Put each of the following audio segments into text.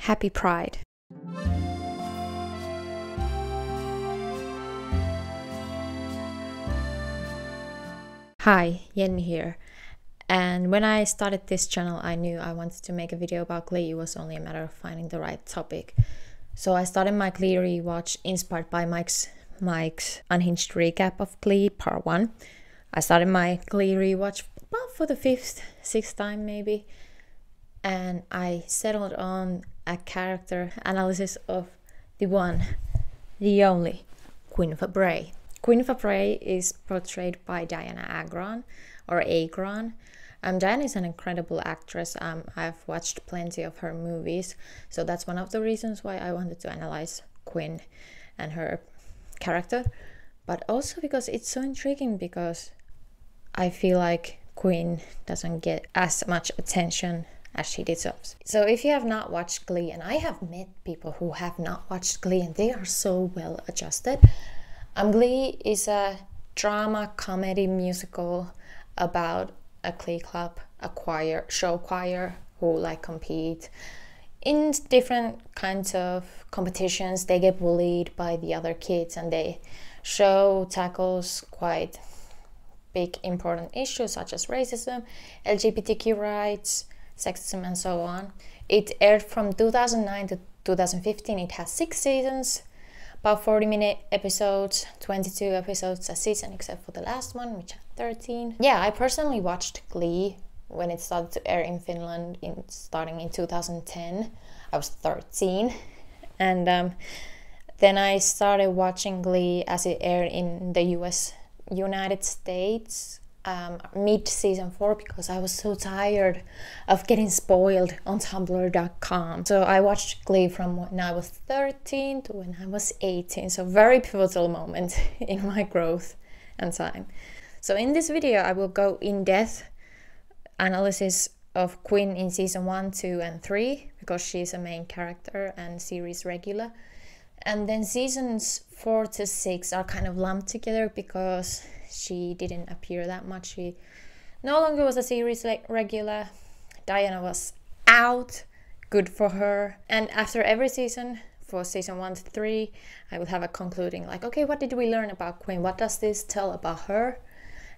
Happy Pride. Hi, Yen here. And when I started this channel, I knew I wanted to make a video about Glee. It was only a matter of finding the right topic. So I started my Glee rewatch inspired by Mike's unhinged recap of Glee Part 1. I started my Glee rewatch about for the sixth time maybe. And I settled on a character analysis of the one, the only, Quinn Fabray. Quinn Fabray is portrayed by Dianna Agron, or Agron. Dianna is an incredible actress. I've watched plenty of her movies, so that's one of the reasons why I wanted to analyze Quinn and her character. But also because it's so intriguing, because I feel like Quinn doesn't get as much attention as she deserves. So if you have not watched Glee, and I have met people who have not watched Glee and they are so well adjusted. Glee is a drama comedy musical about a Glee club, a show choir who compete in different kinds of competitions. They get bullied by the other kids, and the show tackles quite big important issues such as racism, LGBTQ rights, sexism, and so on. It aired from 2009 to 2015. It has 6 seasons, about 40-minute episodes, 22 episodes a season except for the last one, which had 13. Yeah, I personally watched Glee when it started to air in Finland starting in 2010. I was 13, and then I started watching Glee as it aired in the United States mid-season 4, because I was so tired of getting spoiled on tumblr.com. So I watched Glee from when I was 13 to when I was 18. So very pivotal moment in my growth and time. So in this video I will go in-depth analysis of Quinn in season 1, 2 and 3, because she's a main character and series regular. And then seasons 4 to 6 are kind of lumped together because she didn't appear that much. She no longer was a series regular. Dianna was out. Good for her. And after every season, for season 1 to 3, I will have a concluding okay, what did we learn about Quinn? What does this tell about her?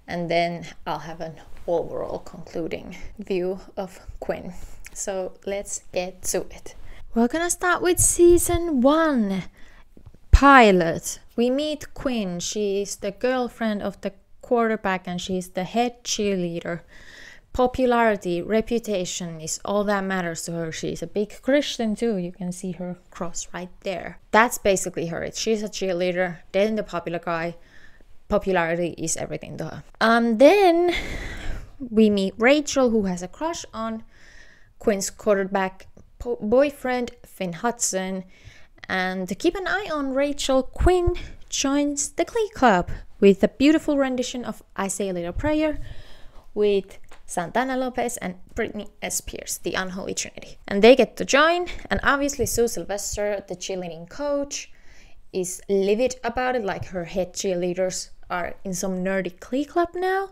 And then I'll have an overall concluding view of Quinn. So let's get to it. We're gonna start with season 1. Pilot. We meet Quinn. She's the girlfriend of the quarterback and she's the head cheerleader. Popularity, reputation is all that matters to her. She's a big Christian too. You can see her cross right there. That's basically her. She's a cheerleader, dating the popular guy. Popularity is everything to her. Then we meet Rachel, who has a crush on Quinn's quarterback boyfriend, Finn Hudson. And to keep an eye on Rachel, Quinn joins the Glee Club with a beautiful rendition of I Say a Little Prayer with Santana Lopez and Britney Spears, the Unholy Trinity. And they get to join, and obviously Sue Sylvester, the cheerleading coach, is livid about it, like her head cheerleaders are in some nerdy Glee Club now.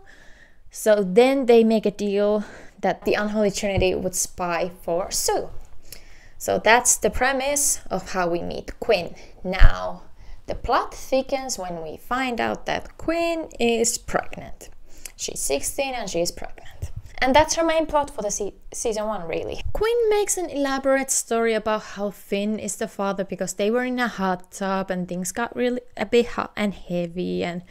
So then they make a deal that the Unholy Trinity would spy for Sue. So that's the premise of how we meet Quinn. Now, the plot thickens when we find out that Quinn is pregnant. She's 16 and she's pregnant. And that's her main plot for the season 1, really. Quinn makes an elaborate story about how Finn is the father because they were in a hot tub and things got really a bit hot and heavy. And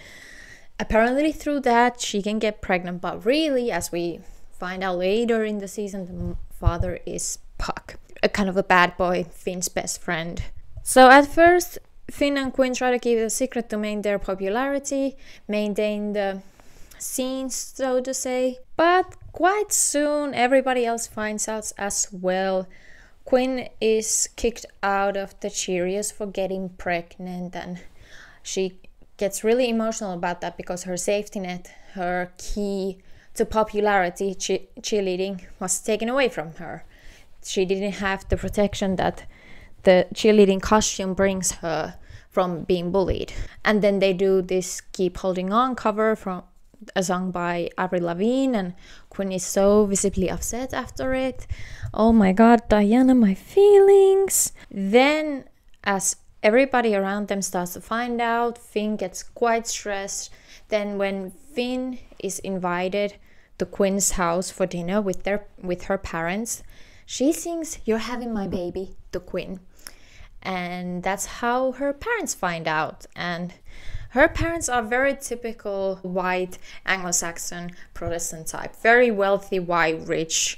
apparently through that she can get pregnant. But really, as we find out later in the season, the father is Puck, a kind of a bad boy, Finn's best friend. So at first, Finn and Quinn try to keep it a secret to maintain their popularity, maintain the scenes, so to say. But quite soon, everybody else finds out as well. Quinn is kicked out of the Cheerios for getting pregnant, and she gets really emotional about that because her safety net, her key to popularity, cheerleading, was taken away from her. She didn't have the protection that the cheerleading costume brings her from being bullied. And then they do this Keep Holding On cover a song by Avril Lavigne, and Quinn is so visibly upset after it. Oh my god, Dianna, my feelings. Then, as everybody around them starts to find out, Finn gets quite stressed. Then when Finn is invited to Quinn's house for dinner with her parents, she sings "You're having my baby" to Quinn. And that's how her parents find out. And her parents are very typical white Anglo-Saxon Protestant type. Very wealthy, white, rich,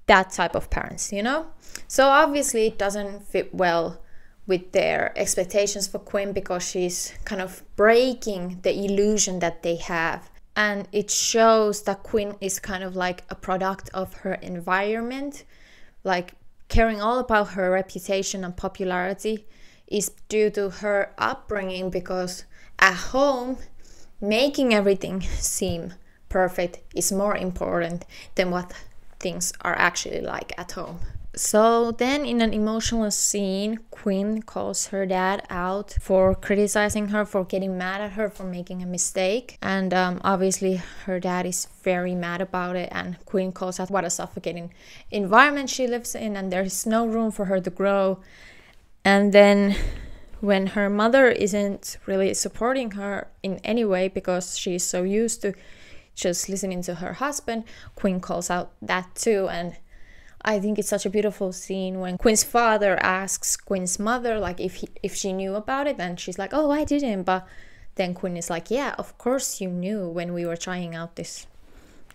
that type of parents, you know? So obviously it doesn't fit well with their expectations for Quinn, because she's kind of breaking the illusion that they have. And it shows that Quinn is kind of like a product of her environment, like caring all about her reputation and popularity is due to her upbringing, because at home, making everything seem perfect is more important than what things are actually like at home. So then in an emotional scene, Quinn calls her dad out for criticizing her, for getting mad at her for making a mistake. And obviously her dad is very mad about it, and Quinn calls out what a suffocating environment she lives in, and there is no room for her to grow. And then when her mother isn't really supporting her in any way, because she's so used to just listening to her husband, Quinn calls out that too. And I think it's such a beautiful scene when Quinn's father asks Quinn's mother like if she knew about it, and she's like, "Oh, I didn't." But then Quinn is like, "Yeah, of course you knew when we were trying out this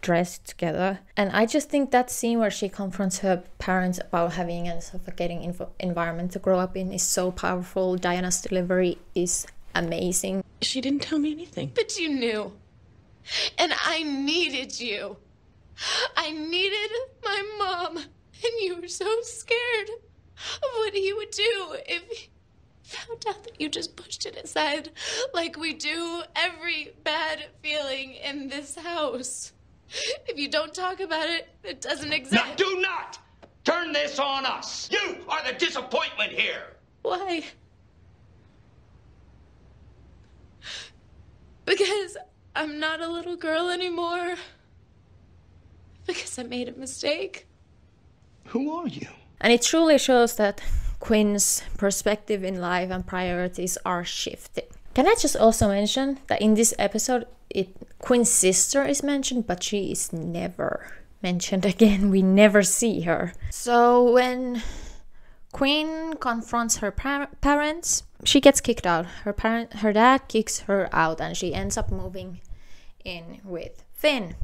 dress together." And I just think that scene where she confronts her parents about having a suffocating environment to grow up in is so powerful. Diana's delivery is amazing. She didn't tell me anything. But you knew. And I needed you. I needed my mom. And you were so scared of what he would do if he found out that you just pushed it aside like we do every bad feeling in this house. If you don't talk about it, it doesn't exist. Now do not turn this on us. You are the disappointment here. Why? Because I'm not a little girl anymore. Because I made a mistake. Who are you? And it truly shows that Quinn's perspective in life and priorities are shifting. Can I just also mention that in this episode, Quinn's sister is mentioned, but she is never mentioned again. We never see her. So when Quinn confronts her parents, she gets kicked out. Her dad kicks her out, and she ends up moving in with Finn.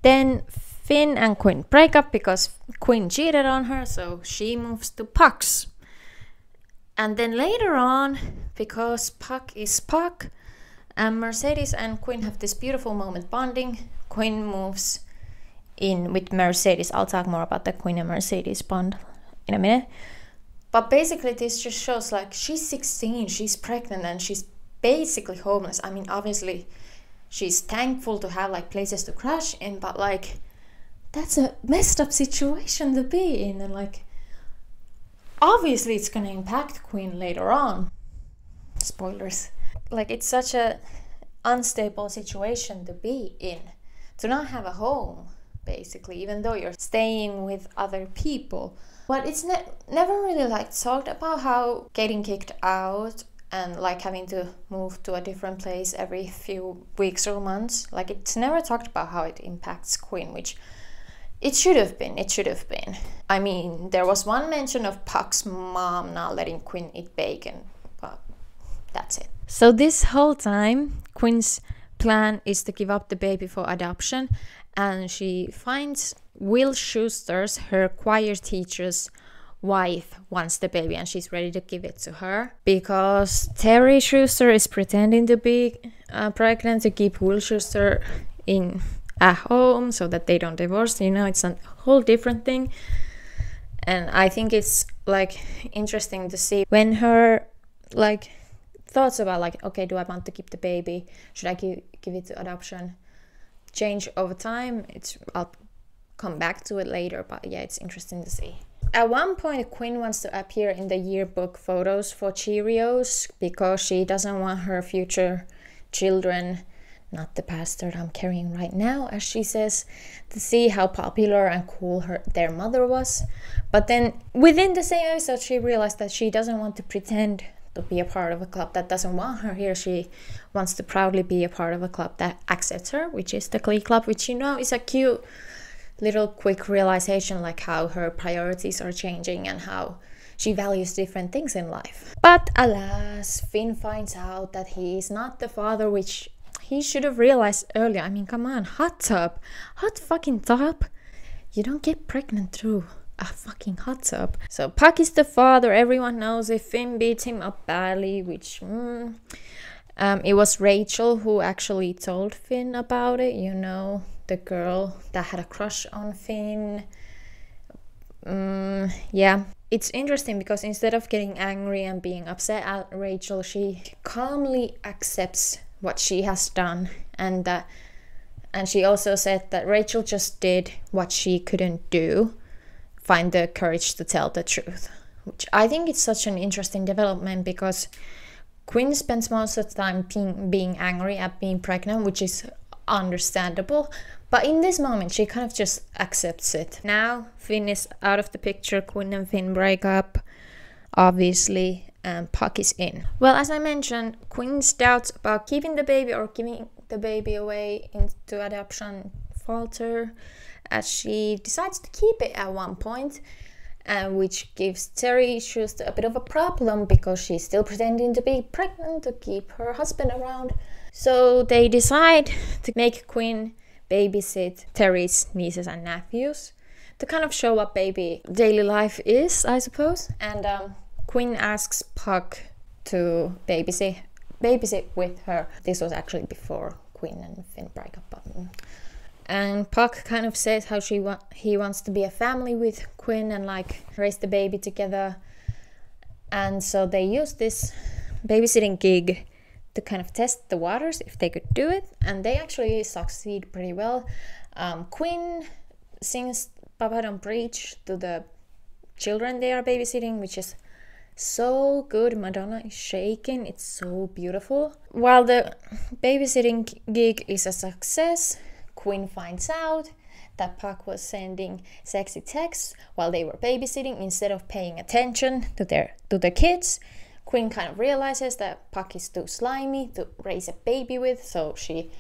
Then Finn and Quinn break up because Quinn cheated on her, so she moves to Puck's. And then later on, because Puck is Puck, and Mercedes and Quinn have this beautiful moment bonding, Quinn moves in with Mercedes. I'll talk more about the Quinn and Mercedes bond in a minute. But basically this just shows like she's 16, she's pregnant, and she's basically homeless. I mean, obviously she's thankful to have like places to crash in, but like that's a messed up situation to be in, and like obviously it's gonna impact Quinn later on. Spoilers. Like it's such a unstable situation to be in, to not have a home basically, even though you're staying with other people. But it's never really like talked about how getting kicked out and like having to move to a different place every few weeks or months, like it's never talked about how it impacts Quinn, which it should have been. I mean, there was one mention of Puck's mom not letting Quinn eat bacon, but that's it. So this whole time, Quinn's plan is to give up the baby for adoption, and she finds Will Schuster's, her choir teacher's wife, wants the baby, and she's ready to give it to her because Terry Schuster is pretending to be pregnant to keep Will Schuster in at home so that they don't divorce. You know, it's a whole different thing. And I think it's like interesting to see when her like thoughts about like, okay, do I want to keep the baby, should I give it to adoption, change over time. I'll come back to it later, but yeah, it's interesting to see. At one point, Quinn wants to appear in the yearbook photos for Cheerios because she doesn't want her future children not the past that I'm carrying right now, as she says, to see how popular and cool their mother was. But then within the same episode, she realized that she doesn't want to pretend to be a part of a club that doesn't want her here. She wants to proudly be a part of a club that accepts her, which is the Glee Club, which, you know, is a cute little quick realization, like how her priorities are changing and how she values different things in life. But alas, Finn finds out that he is not the father, which he should have realized earlier. I mean, come on, hot fucking tub. You don't get pregnant through a fucking hot tub. So Puck is the father. Everyone knows if Finn beats him up badly, which it was Rachel who actually told Finn about it. You know, the girl that had a crush on Finn. Yeah, it's interesting because instead of getting angry and being upset at Rachel, she calmly accepts what she has done, and she also said that Rachel just did what she couldn't do, find the courage to tell the truth, which I think is such an interesting development, because Quinn spends most of the time being angry at being pregnant, which is understandable, but in this moment she kind of just accepts it. Now Finn is out of the picture, Quinn and Finn break up, obviously, and Puck is in. Well, as I mentioned, Quinn's doubts about keeping the baby or giving the baby away into adoption falter as she decides to keep it at one point, which gives Terry issues a bit of a problem because she's still pretending to be pregnant to keep her husband around. So they decide to make Quinn babysit Terry's nieces and nephews to kind of show what baby daily life is, I suppose. And Quinn asks Puck to babysit with her. This was actually before Quinn and Finn break up. And Puck kind of says how he wants to be a family with Quinn and like raise the baby together. And so they use this babysitting gig to kind of test the waters if they could do it, and they actually succeed pretty well. Quinn sings Papa Don't Preach to the children they are babysitting, which is so good. Madonna is shaking, it's so beautiful. While the babysitting gig is a success, Quinn finds out that Puck was sending sexy texts while they were babysitting instead of paying attention to the kids. Quinn kind of realizes that Puck is too slimy to raise a baby with, so she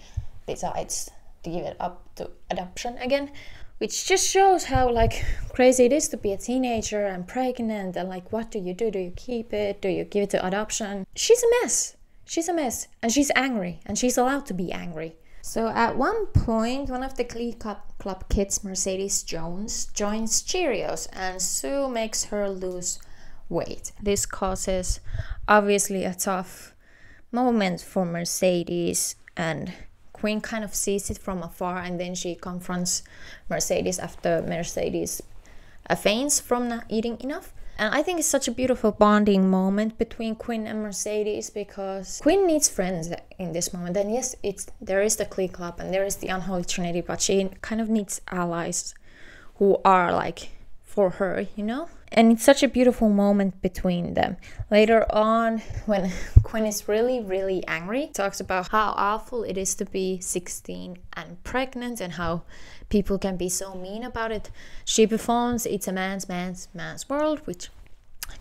decides to give it up to adoption again, which just shows how like crazy it is to be a teenager and pregnant, and like, what do you do? Do you keep it? Do you give it to adoption? She's a mess, and she's angry, and she's allowed to be angry. So at one point, one of the Glee Club kids, Mercedes Jones, joins Cheerios, and Sue makes her lose weight. This causes obviously a tough moment for Mercedes, and Quinn kind of sees it from afar, and then she confronts Mercedes after Mercedes faints from not eating enough. And I think it's such a beautiful bonding moment between Quinn and Mercedes, because Quinn needs friends in this moment. And yes, there is the Glee Club and there is the Unholy Trinity, but she kind of needs allies who are like for her, you know? And it's such a beautiful moment between them. Later on, when Quinn is really, really angry, talks about how awful it is to be 16 and pregnant and how people can be so mean about it. She performs It's a Man's World, which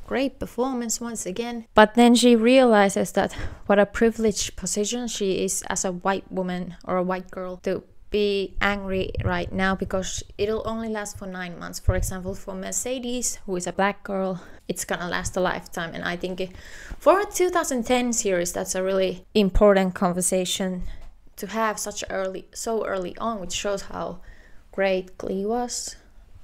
great performance once again. But then she realizes that what a privileged position she is as a white woman or a white girl to be angry right now, because it'll only last for 9 months. For example, for Mercedes, who is a black girl, it's gonna last a lifetime. And I think for a 2010 series, that's a really important conversation to have so early on, which shows how great Glee was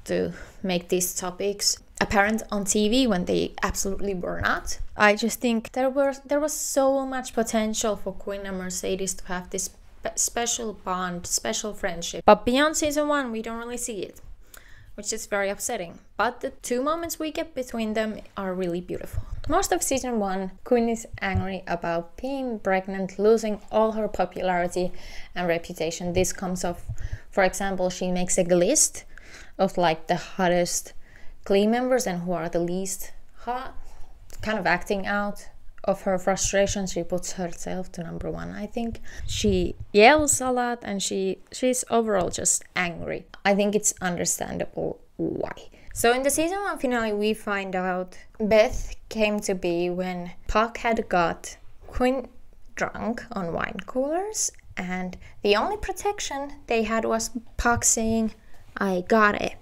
to make these topics apparent on TV when they absolutely were not. I just think there was so much potential for Quinn and Mercedes to have this special bond, special friendship. But beyond season 1, we don't really see it, which is very upsetting. But the 2 moments we get between them are really beautiful. Most of season 1, Quinn is angry about being pregnant, losing all her popularity and reputation. This comes off, for example, she makes a list of like the hottest Glee members and who are the least hot, kind of acting out of her frustration, she puts herself to number one, I think. She yells a lot and she's overall just angry. I think it's understandable why. So in the season 1 finale, we find out Beth came to be when Puck had got Quinn drunk on wine coolers, and the only protection they had was Puck saying, "I got it."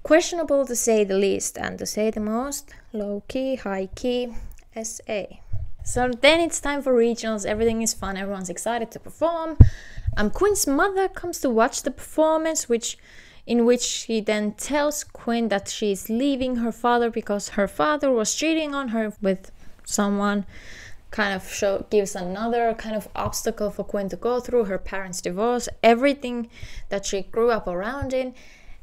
Questionable to say the least, and to say the most, low-key, high-key, SA. So then it's time for regionals, everything is fun, everyone's excited to perform. Quinn's mother comes to watch the performance, in which she then tells Quinn that she's leaving her father because her father was cheating on her with someone. Kind of gives another kind of obstacle for Quinn to go through, her parents' divorce, everything that she grew up around in,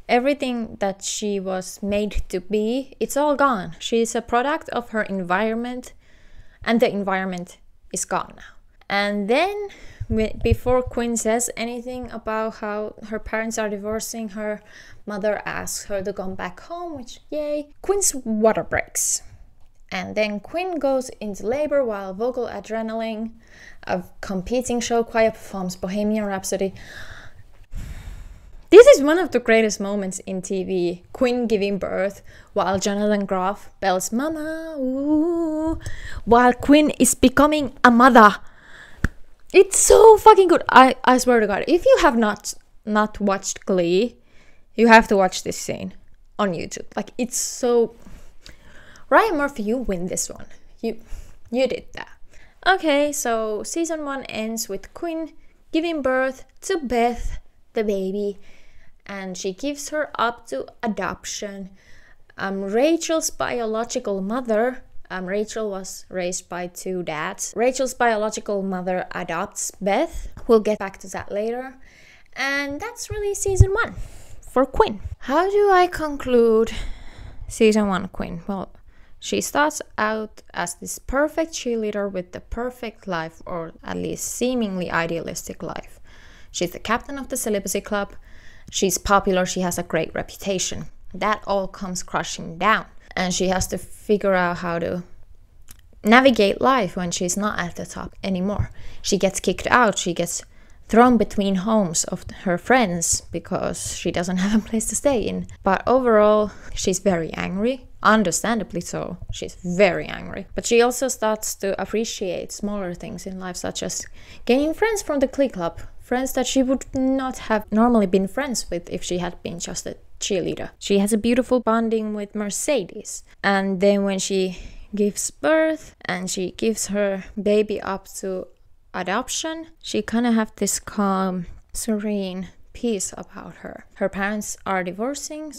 everything that she was made to be, it's all gone. She's a product of her environment, and the environment is gone now. And then, before Quinn says anything about how her parents are divorcing, her mother asks her to come back home, which, yay. Quinn's water breaks. And then Quinn goes into labor while Vocal Adrenaline, a competing show choir, performs Bohemian Rhapsody. This is one of the greatest moments in TV. Quinn giving birth while Jonathan Groff bells "Mama," ooh, while Quinn is becoming a mother. It's so fucking good. I swear to God, if you have not watched Glee, you have to watch this scene on YouTube. Like, it's so... Ryan Murphy, you win this one. You did that. Okay, so season 1 ends with Quinn giving birth to Beth, the baby, and she gives her up to adoption. Rachel's biological mother, Rachel was raised by 2 dads. Rachel's biological mother adopts Beth. We'll get back to that later. And that's really season 1 for Quinn. How do I conclude season 1 Quinn? Well, she starts out as this perfect cheerleader with the perfect life, or at least seemingly idealistic life. She's the captain of the celibacy club. She's popular. She has a great reputation. That all comes crashing down. And she has to figure out how to navigate life when she's not at the top anymore. She gets kicked out. She gets thrown between homes of her friends because she doesn't have a place to stay in. But overall, she's very angry. Understandably so. She's very angry. But she also starts to appreciate smaller things in life, such as gaining friends from the Glee Club. Friends that she would not have normally been friends with if she had been just a cheerleader. She has a beautiful bonding with Mercedes. And then when she gives birth and she gives her baby up to adoption, she kind of have this calm, serene peace about her. Her parents are divorcing,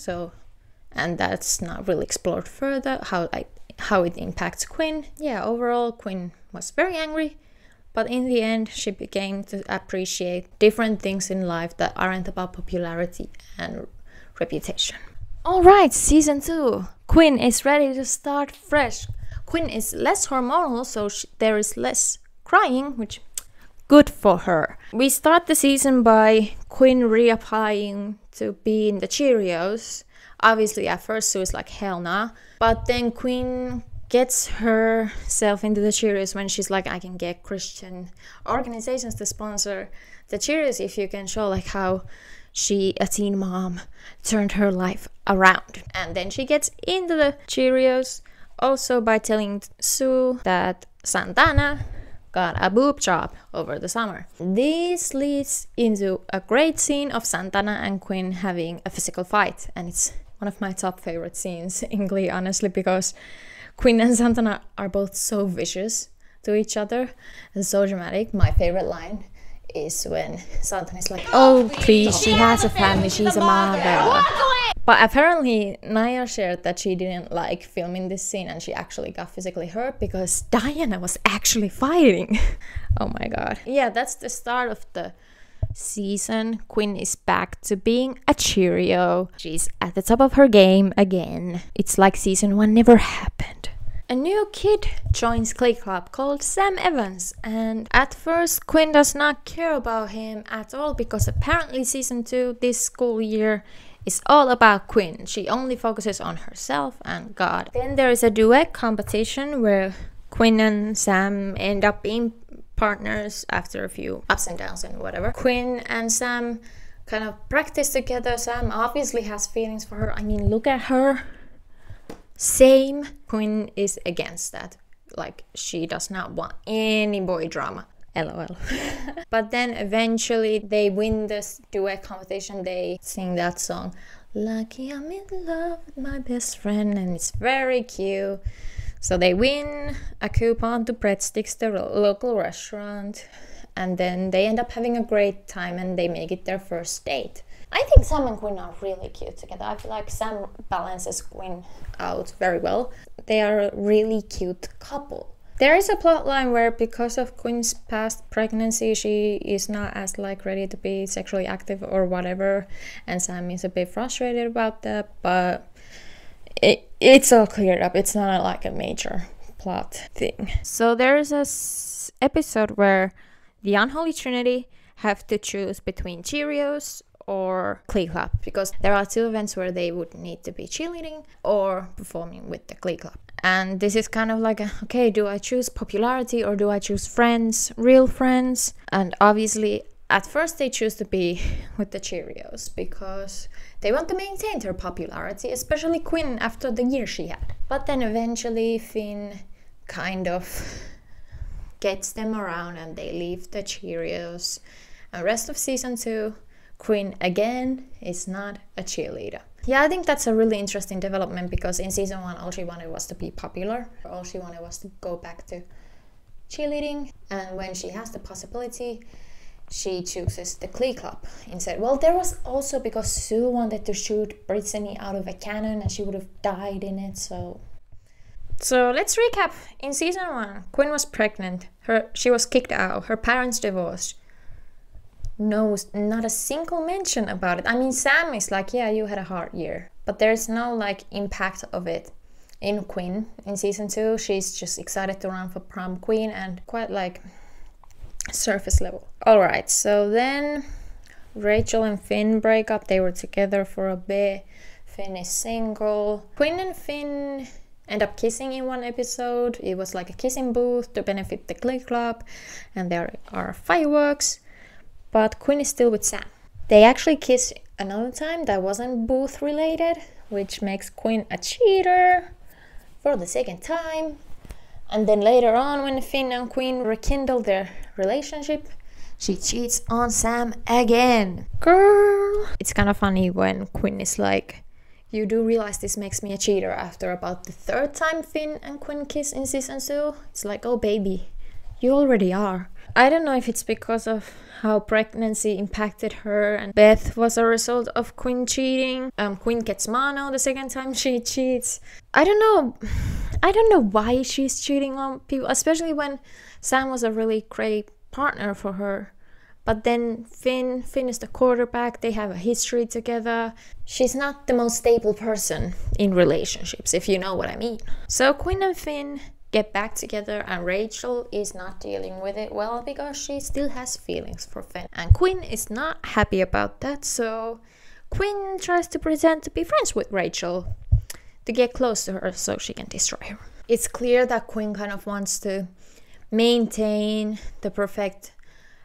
and that's not really explored further, how it impacts Quinn. Yeah, overall, Quinn was very angry, but in the end, she began to appreciate different things in life that aren't about popularity and reputation. Alright, season 2. Quinn is ready to start fresh. Quinn is less hormonal, so there is less crying, which good for her. We start the season by Quinn reapplying to be in the Cheerios. Obviously, at first, she was like, hell nah. But then Quinn gets herself into the Cheerios when she's like, I can get Christian organizations to sponsor the Cheerios if you can show like how she, a teen mom, turned her life around. And then she gets into the Cheerios also by telling Sue that Santana got a boob job over the summer. This leads into a great scene of Santana and Quinn having a physical fight, and it's one of my top favorite scenes in Glee, honestly, because Quinn and Santana are both so vicious to each other and so dramatic. My favorite line is when Santana is like, oh please, she has a family, she's a mother. But apparently Naya shared that she didn't like filming this scene and she actually got physically hurt because Dianna was actually fighting. Oh my god. Yeah, that's the start of the season. Quinn is back to being a Cheerio. She's at the top of her game again. It's like season 1 never happened. A new kid joins Glee Club called Sam Evans, and at first Quinn does not care about him at all because apparently season 2 this school year is all about Quinn. She only focuses on herself and God. Then there is a duet competition where Quinn and Sam end up being partners after a few ups and downs and whatever. Quinn and Sam kind of practice together. Sam obviously has feelings for her. I mean, look at her. Same. Quinn is against that. Like, she does not want any boy drama. LOL. But then eventually they win this duet competition. They sing that song, Lucky I'm in love with my best friend, and it's very cute. So they win a coupon to Breadsticks, the local restaurant, and then they end up having a great time and they make it their first date. I think Sam and Quinn are really cute together. I feel like Sam balances Quinn out very well. They are a really cute couple. There is a plotline where because of Quinn's past pregnancy, she is not as like ready to be sexually active or whatever, and Sam is a bit frustrated about that, but it's all cleared up. It's not like a major plot thing. So there is a episode where the Unholy Trinity have to choose between Cheerios or Glee Club, because there are two events where they would need to be cheerleading or performing with the Glee Club. And this is kind of like okay, do I choose popularity or do I choose friends, real friends? And obviously at first they choose to be with the Cheerios because they want to maintain their popularity, especially Quinn after the year she had. But then eventually Finn kind of gets them around and they leave the Cheerios. And rest of season 2, Quinn again is not a cheerleader. Yeah, I think that's a really interesting development, because in season 1 all she wanted was to be popular. All she wanted was to go back to cheerleading, and when she has the possibility, she chooses the Glee Club instead. Well, there was also because Sue wanted to shoot Brittany out of a cannon and she would have died in it, so let's recap. In season 1, Quinn was pregnant. She was kicked out. Her parents divorced. No, not a single mention about it. I mean, Sam is like, yeah, you had a hard year, but there's no like impact of it in Quinn. In season 2, she's just excited to run for prom queen and quite like surface level. Alright, so then Rachel and Finn break up. They were together for a bit. Finn is single. Quinn and Finn end up kissing in one episode. It was like a kissing booth to benefit the Glee Club, and there are fireworks. But Quinn is still with Sam. They actually kiss another time that wasn't booth related, which makes Quinn a cheater for the second time. And then later on, when Finn and Quinn rekindle their relationship, she cheats on Sam again. Girl! It's kind of funny when Quinn is like, you do realize this makes me a cheater after about the third time Finn and Quinn kiss in season 2. It's like, oh baby, you already are. I don't know if it's because of how pregnancy impacted her and Beth was a result of Quinn cheating. Quinn gets mono the second time she cheats. I don't know why she's cheating on people, especially when Sam was a really great partner for her. But then Finn is the quarterback. They have a history together. She's not the most stable person in relationships, if you know what I mean. So Quinn and Finn get back together, and Rachel is not dealing with it well because she still has feelings for Finn. And Quinn is not happy about that, so Quinn tries to pretend to be friends with Rachel to get close to her so she can destroy her. It's clear that Quinn kind of wants to maintain the perfect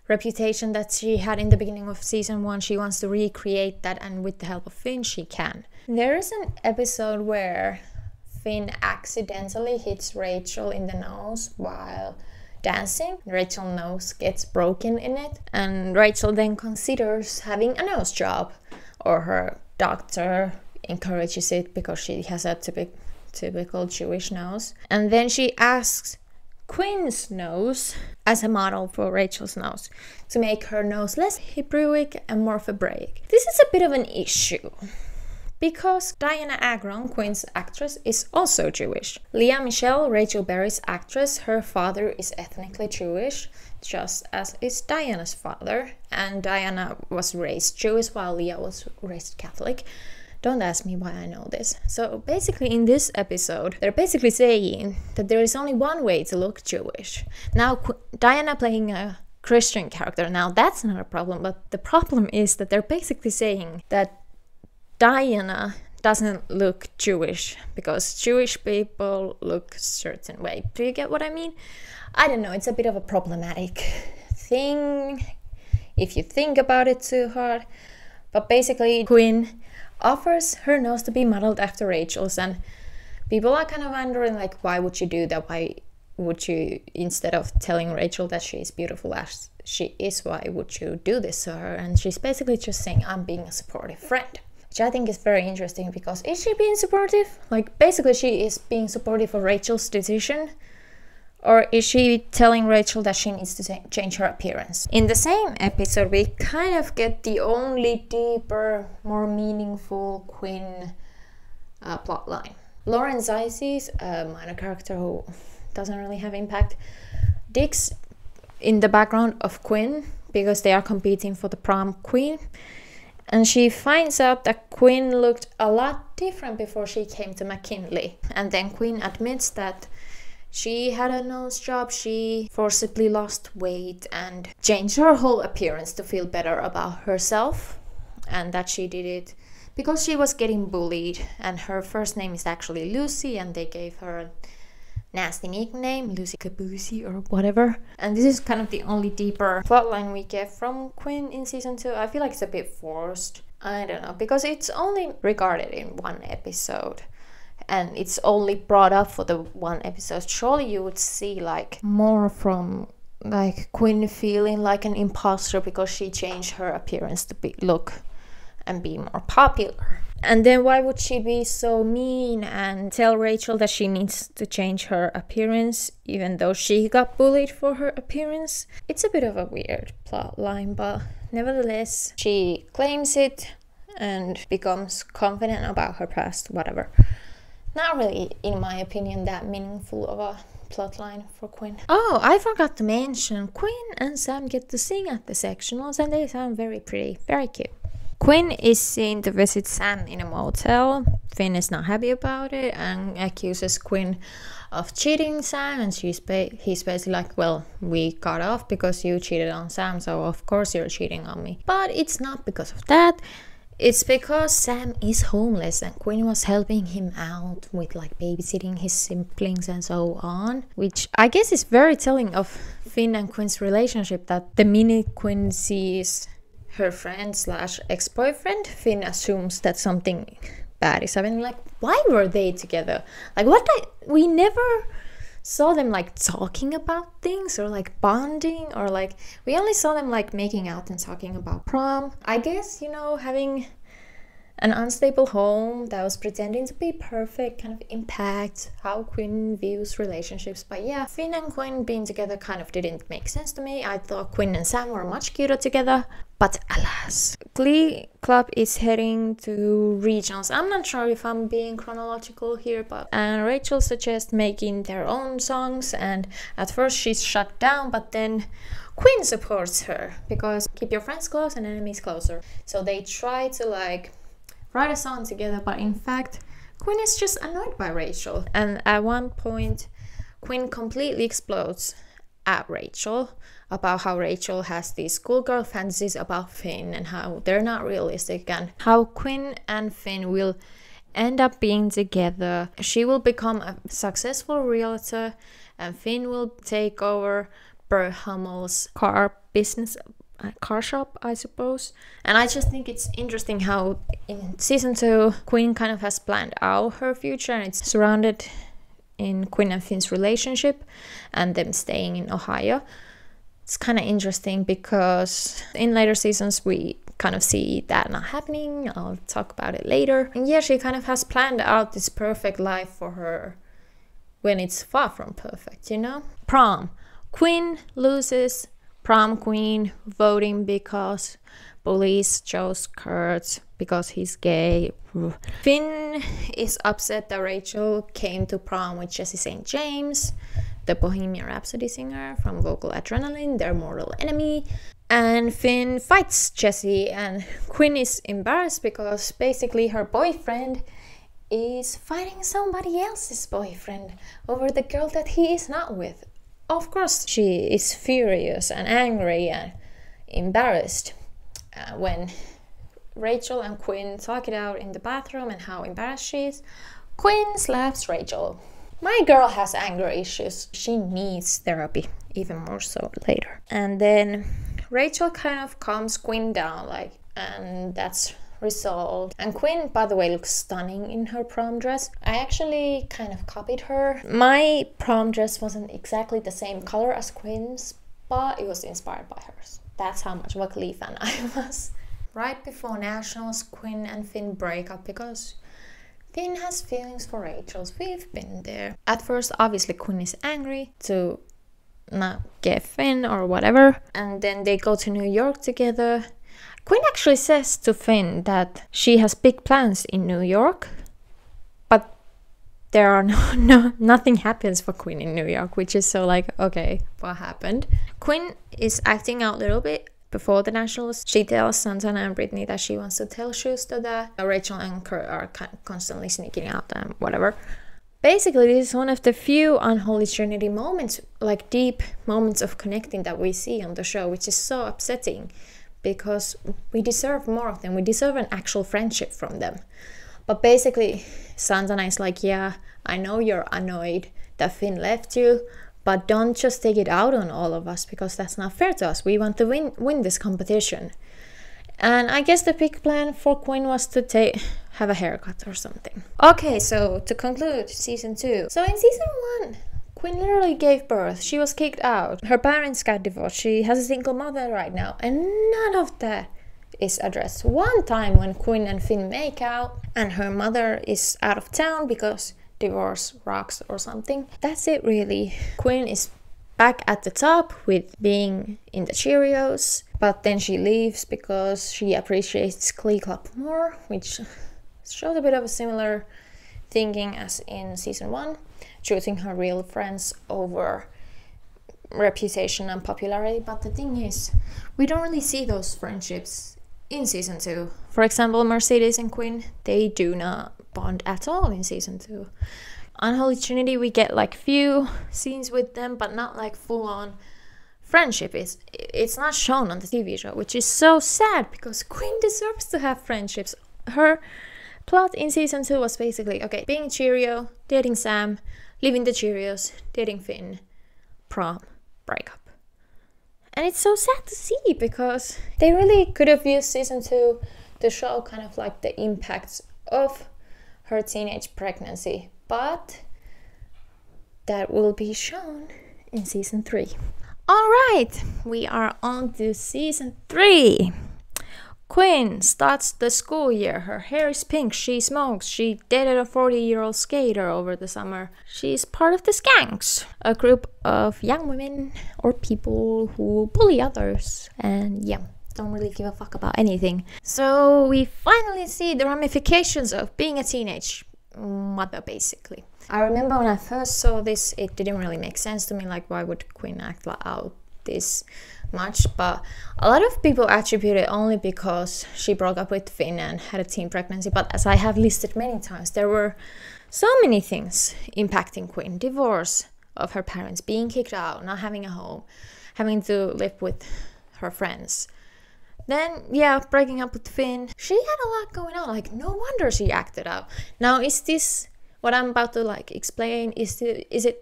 reputation that she had in the beginning of season 1. She wants to recreate that, and with the help of Finn she can. There is an episode where Finn accidentally hits Rachel in the nose while dancing. Rachel's nose gets broken in it, and Rachel then considers having a nose job, or her doctor encourages it because she has a typical Jewish nose. And then she asks Quinn's nose as a model for Rachel's nose to make her nose less Hebrewic and more Fabraic. This is a bit of an issue, because Dianna Agron, Quinn's actress, is also Jewish. Leah Michelle, Rachel Berry's actress, her father is ethnically Jewish, just as is Diana's father. And Diana was raised Jewish while Leah was raised Catholic. Don't ask me why I know this. So basically in this episode, they're basically saying that there is only one way to look Jewish. Now Diana playing a Christian character, now that's not a problem, but the problem is that they're basically saying that Diana doesn't look Jewish, because Jewish people look a certain way. Do you get what I mean? I don't know, it's a bit of a problematic thing if you think about it too hard. But basically, Quinn offers her nose to be modeled after Rachel's, and people are kind of wondering, like, why would you do that? Why would you, instead of telling Rachel that she is beautiful as she is, why would you do this to her? And she's basically just saying, I'm being a supportive friend, which I think is very interesting, because is she being supportive? Like, basically she is being supportive of Rachel's decision, or is she telling Rachel that she needs to change her appearance? In the same episode, we kind of get the only deeper, more meaningful Quinn plotline. Lauren Zaisis, a minor character who doesn't really have impact, digs in the background of Quinn because they are competing for the prom queen, and she finds out that Quinn looked a lot different before she came to McKinley. And then Quinn admits that she had a nose job, she forcibly lost weight and changed her whole appearance to feel better about herself, and that she did it because she was getting bullied, and her first name is actually Lucy, and they gave her a nasty nickname, Lucy Cabusi or whatever. And this is kind of the only deeper plotline we get from Quinn in season 2. I feel like it's a bit forced. I don't know, because it's only regarded in one episode, and it's only brought up for the one episode. Surely you would see like more from like Quinn feeling like an imposter because she changed her appearance to look and be more popular. And then why would she be so mean and tell Rachel that she needs to change her appearance even though she got bullied for her appearance? It's a bit of a weird plot line, but nevertheless, she claims it and becomes confident about her past, whatever. Not really, in my opinion, that meaningful of a plotline for Quinn. Oh, I forgot to mention, Quinn and Sam get to sing at the sectionals, and they sound very pretty, very cute. Quinn is seen to visit Sam in a motel. Finn is not happy about it and accuses Quinn of cheating Sam, and he's basically like, well, we got off because you cheated on Sam, so of course you're cheating on me. But it's not because of that. It's because Sam is homeless and Quinn was helping him out with like babysitting his siblings and so on, which I guess is very telling of Finn and Quinn's relationship, that the minute Quinn sees her friend slash ex-boyfriend, Finn assumes that something bad is happening. Like, why were they together? Like, we never saw them like talking about things or like bonding, or like we only saw them like making out and talking about prom. I guess, you know, having an unstable home that was pretending to be perfect kind of impacts how Quinn views relationships. But yeah, Finn and Quinn being together kind of didn't make sense to me. I thought Quinn and Sam were much cuter together, but alas. Glee Club is heading to regionals. I'm not sure if I'm being chronological here, but Rachel suggests making their own songs, and at first she's shut down, but then Quinn supports her because keep your friends close and enemies closer. So they try to like write a song together, but in fact Quinn is just annoyed by Rachel, and at one point Quinn completely explodes at Rachel about how Rachel has these schoolgirl fantasies about Finn and how they're not realistic, and how Quinn and Finn will end up being together. She will become a successful realtor and Finn will take over Bert Hummel's car business, car shop, I suppose. And I just think it's interesting how in season 2 Quinn kind of has planned out her future, and it's surrounded in Quinn and Finn's relationship and them staying in Ohio. It's kind of interesting because in later seasons we kind of see that not happening. I'll talk about it later. And yeah, she kind of has planned out this perfect life for her when it's far from perfect, you know? Prom. Quinn loses prom queen voting because police chose Kurt because he's gay. Finn is upset that Rachel came to prom with Jesse St. James, the Bohemian Rhapsody singer from Vocal Adrenaline, their mortal enemy. And Finn fights Jesse, and Quinn is embarrassed because basically her boyfriend is fighting somebody else's boyfriend over the girl that he is not with. Of course, she is furious and angry and embarrassed when Rachel and Quinn talk it out in the bathroom and how embarrassed she is. Quinn slaps Rachel. My girl has anger issues. She needs therapy, even more so later. And then Rachel kind of calms Quinn down, and that's resolved. And Quinn, by the way, looks stunning in her prom dress. I actually kind of copied her. My prom dress wasn't exactly the same color as Quinn's, but it was inspired by hers. That's how much of a Glee fan I was. Right before Nationals, Quinn and Finn break up because Finn has feelings for Rachel. We've been there. At first, obviously, Quinn is angry to not get Finn or whatever. And then they go to New York together. Quinn actually says to Finn that she has big plans in New York. But there are nothing happens for Quinn in New York, which is so okay, what happened? Quinn is acting out a little bit. Before the Nationals, she tells Santana and Brittany that she wants to tell Schuster that Rachel and Kurt are constantly sneaking out and whatever. Basically, this is one of the few Unholy Trinity moments, deep moments of connecting that we see on the show, which is so upsetting because we deserve more of them. We deserve an actual friendship from them. But basically, Santana is yeah, I know you're annoyed that Finn left you, but don't just take it out on all of us because that's not fair to us. We want to win this competition. And I guess the big plan for Quinn was to have a haircut or something. Okay, so to conclude season 2. So in season 1, Quinn literally gave birth. She was kicked out. Her parents got divorced. She has a single mother right now. And none of that is addressed. One time when Quinn and Finn make out and her mother is out of town because divorce rocks or something. That's it really. Quinn is back at the top with being in the Cheerios, but then she leaves because she appreciates Glee Club more, which shows a bit of a similar thinking as in season 1, choosing her real friends over reputation and popularity. But the thing is, we don't really see those friendships in season 2. For example, Mercedes and Quinn, they do not bond at all in season 2. Unholy Trinity, we get few scenes with them, but not full-on friendship. It's not shown on the TV show, which is so sad because Quinn deserves to have friendships. Her plot in season 2 was basically being Cheerio, dating Sam, leaving the Cheerios, dating Finn, prom, breakup. And it's so sad to see because they really could have used season 2 to show kind of the impacts of her teenage pregnancy, but that will be shown in season 3. Alright, we are on to season 3. Quinn starts the school year. Her hair is pink, she smokes, she dated a 40-year-old skater over the summer. She's part of the Skanks, a group of young women or people who bully others and don't really give a fuck about anything. So we finally see the ramifications of being a teenage mother, basically. I remember when I first saw this, it didn't really make sense to me, why would Quinn act out this much? But a lot of people attribute it only because she broke up with Finn and had a teen pregnancy. But as I have listed many times, there were so many things impacting Quinn. Divorce of her parents, being kicked out, not having a home, having to live with her friends. Then, breaking up with Finn. She had a lot going on. No wonder she acted out. Now, is this what I'm about to explain? Is it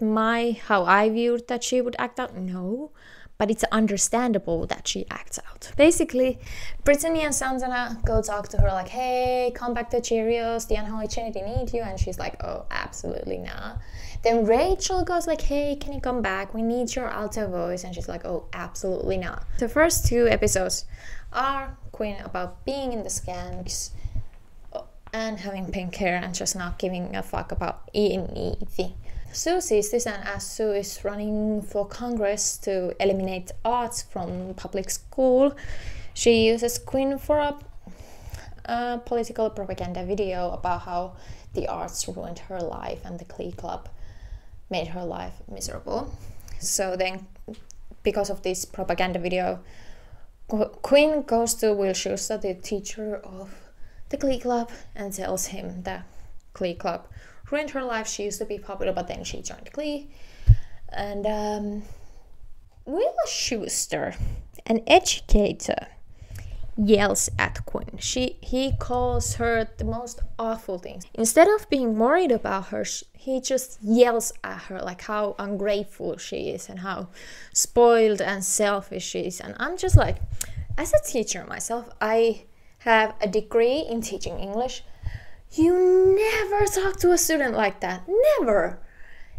how I viewed that she would act out? No. But it's understandable that she acts out. Basically, Brittany and Santana go talk to her hey, come back to Cheerios, the Unholy Trinity need you. And she's oh, absolutely not. Then Rachel goes hey, can you come back? We need your alto voice. And she's oh, absolutely not. The first 2 episodes are Quinn about being in the Skanks and having pink hair and just not giving a fuck about anything. Sue sees this, and as Sue is running for Congress to eliminate arts from public school, she uses Quinn for a political propaganda video about how the arts ruined her life and the Glee Club made her life miserable. So then, because of this propaganda video, Quinn goes to Will Schuster, the teacher of the Glee Club, and tells him that Glee Club ruined her life. She used to be popular, but then she joined Glee. And Will Schuster, an educator, yells at Quinn. He calls her the most awful things. Instead of being worried about her, he just yells at her like how ungrateful she is and how spoiled and selfish she is. And I'm just like, as a teacher myself, I have a degree in teaching English. You never talk to a student like that. Never.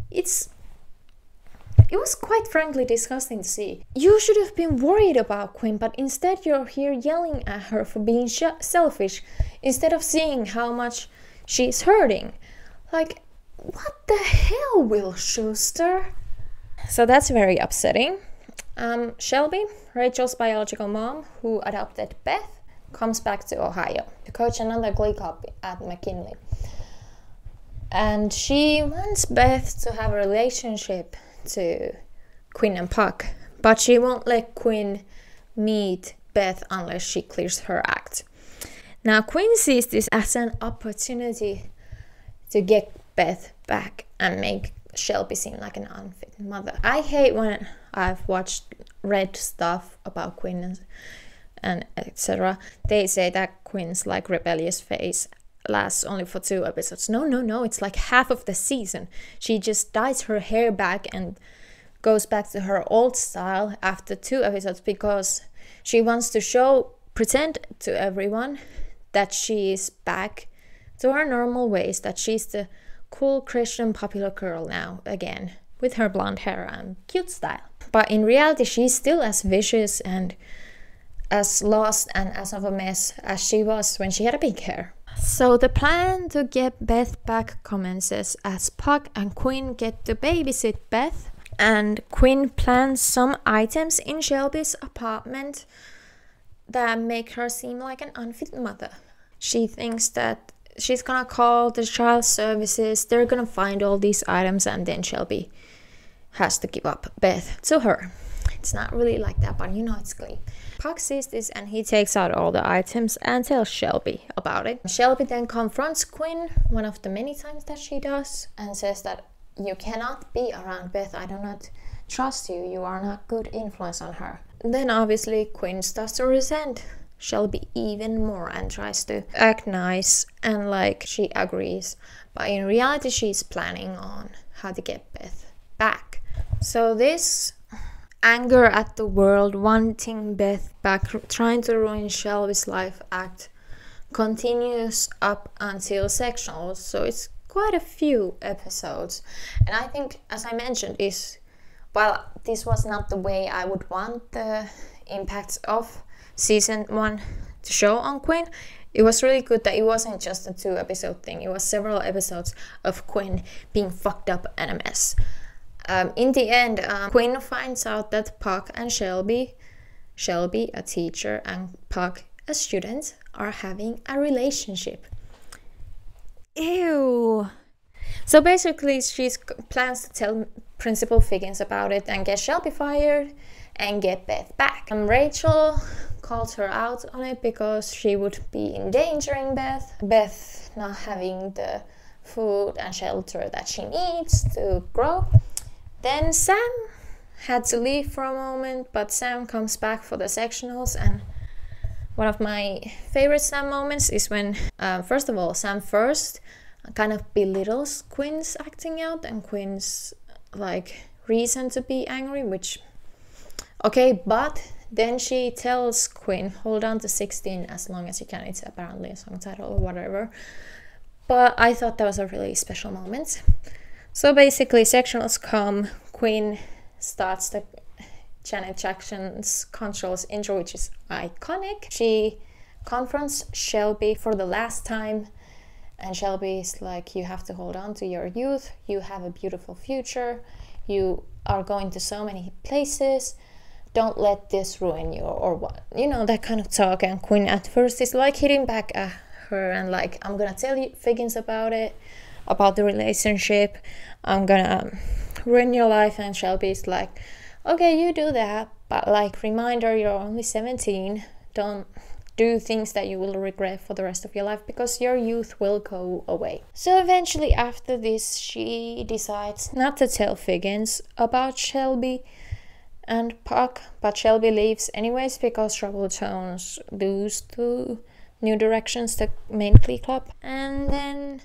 It was quite frankly disgusting to see. You should have been worried about Quinn, but instead you're here yelling at her for being selfish instead of seeing how much she's hurting. Like, what the hell, Will Schuster? So that's very upsetting. Shelby, Rachel's biological mom, who adopted Beth, comes back to Ohio to coach another Glee club at McKinley. And she wants Beth to have a relationship to Quinn and Puck, but she won't let Quinn meet Beth unless she clears her act. Now Quinn sees this as an opportunity to get Beth back and make Shelby seem like an unfit mother. I hate when I've read stuff about Quinn and etc. They say that Quinn's like rebellious phase lasts only for 2 episodes. No, it's like half of the season. She just dyes her hair back and goes back to her old style after 2 episodes because she wants to pretend to everyone that she is back to her normal ways, that she's the cool Christian popular girl now again with her blonde hair and cute style. But in reality, she's still as vicious and as lost and as of a mess as she was when she had a big hair. So the plan to get Beth back commences as Puck and Quinn get to babysit Beth, and Quinn plans some items in Shelby's apartment that make her seem like an unfit mother. She thinks that she's gonna call the child services, they're gonna find all these items, and then Shelby has to give up Beth to her. It's not really like that, but you know it's Glee. Puck sees this and he takes out all the items and tells Shelby about it. Shelby then confronts Quinn one of the many times that she does and says that you cannot be around Beth. I do not trust you. You are not good influence on her. Then obviously Quinn starts to resent Shelby even more and tries to act nice and like she agrees. But in reality she's planning on how to get Beth back. So this anger at the world, wanting Beth back, trying to ruin Shelby's life act continues up until sectionals. So it's quite a few episodes. And I think, as I mentioned, while this was not the way I would want the impacts of season 1 to show on Quinn, it was really good that it wasn't just a 2-episode thing. It was several episodes of Quinn being fucked up and a mess. In the end, Quinn finds out that Puck and Shelby, a teacher, and Puck, a student, are having a relationship. Ew. So basically, she plans to tell Principal Figgins about it and get Shelby fired and get Beth back. And Rachel calls her out on it because she would be endangering Beth not having the food and shelter that she needs to grow. Then Sam had to leave for a moment, but Sam comes back for the sectionals, and one of my favorite Sam moments is when, first of all, Sam first kind of belittles Quinn's acting out and Quinn's like reason to be angry, which, okay, but then she tells Quinn, hold on to 16 as long as you can. It's apparently a song title or whatever. But I thought that was a really special moment. So basically, sectionals come, Quinn starts the Janet Jackson's Controls intro, which is iconic. She confronts Shelby for the last time, and Shelby is like, you have to hold on to your youth, you have a beautiful future, you are going to so many places, don't let this ruin you, or what, you know, that kind of talk. And Quinn at first is like hitting back at her and like, I'm gonna tell you Figgins about it, about the relationship, I'm gonna ruin your life. And Shelby's like, okay, you do that, but like, reminder, you're only 17, don't do things that you will regret for the rest of your life because your youth will go away. So eventually after this, she decides not to tell Figgins about Shelby and Puck, but Shelby leaves anyways because Troubled Tones lose to New Directions, the main Glee club. And then